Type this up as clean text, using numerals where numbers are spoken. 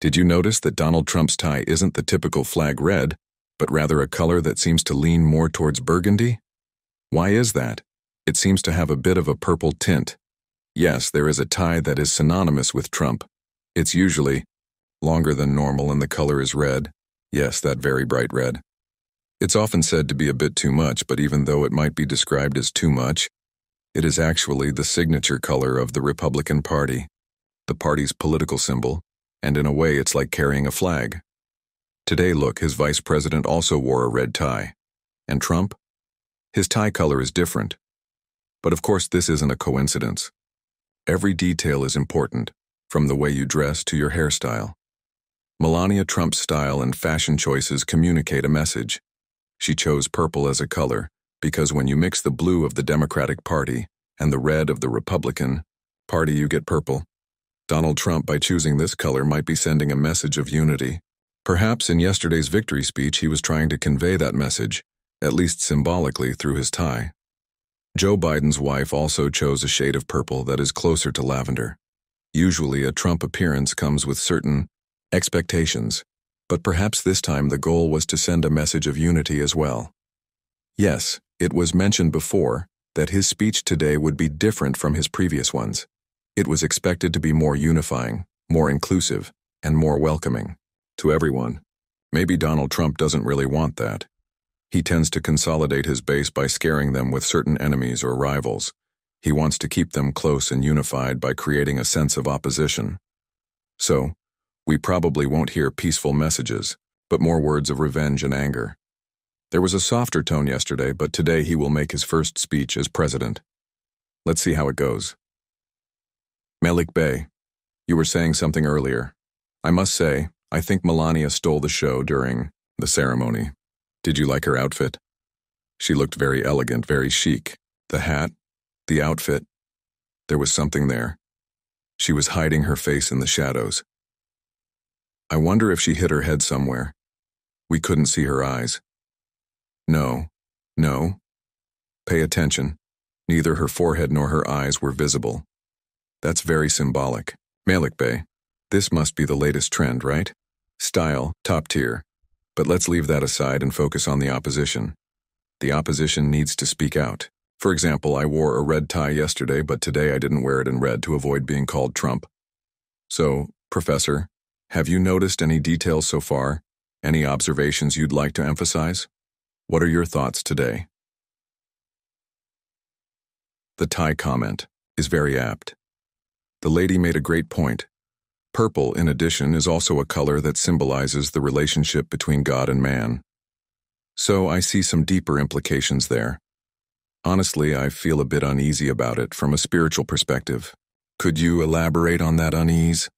Did you notice that Donald Trump's tie isn't the typical flag red, but rather a color that seems to lean more towards burgundy? Why is that? It seems to have a bit of a purple tint. Yes, there is a tie that is synonymous with Trump. It's usually longer than normal and the color is red. Yes, that very bright red. It's often said to be a bit too much, but even though it might be described as too much, it is actually the signature color of the Republican Party, the party's political symbol, and in a way it's like carrying a flag. Today, look, his vice president also wore a red tie. And Trump? His tie color is different. But of course this isn't a coincidence. Every detail is important, from the way you dress to your hairstyle. Melania Trump's style and fashion choices communicate a message. She chose purple as a color because when you mix the blue of the Democratic Party and the red of the Republican Party, you get purple. Donald Trump, by choosing this color, might be sending a message of unity. Perhaps in yesterday's victory speech he was trying to convey that message, at least symbolically, through his tie. Joe Biden's wife also chose a shade of purple that is closer to lavender. Usually a Trump appearance comes with certain expectations, but perhaps this time the goal was to send a message of unity as well. Yes, it was mentioned before that his speech today would be different from his previous ones. It was expected to be more unifying, more inclusive, and more welcoming to everyone. Maybe Donald Trump doesn't really want that. He tends to consolidate his base by scaring them with certain enemies or rivals. He wants to keep them close and unified by creating a sense of opposition. So, we probably won't hear peaceful messages, but more words of revenge and anger. There was a softer tone yesterday, but today he will make his first speech as president. Let's see how it goes. Malik Bey, you were saying something earlier. I must say, I think Melania stole the show during the ceremony. Did you like her outfit? She looked very elegant, very chic. The hat, the outfit, there was something there. She was hiding her face in the shadows. I wonder if she hit her head somewhere. We couldn't see her eyes. No. Pay attention. Neither her forehead nor her eyes were visible. That's very symbolic. Malik Bey, this must be the latest trend, right? Style, top tier. But let's leave that aside and focus on the opposition. The opposition needs to speak out. For example, I wore a red tie yesterday, but today I didn't wear it in red to avoid being called Trump. So, Professor, have you noticed any details so far? Any observations you'd like to emphasize? What are your thoughts today? The tie comment is very apt. The lady made a great point. Purple, in addition, is also a color that symbolizes the relationship between God and man. So I see some deeper implications there. Honestly, I feel a bit uneasy about it from a spiritual perspective. Could you elaborate on that unease?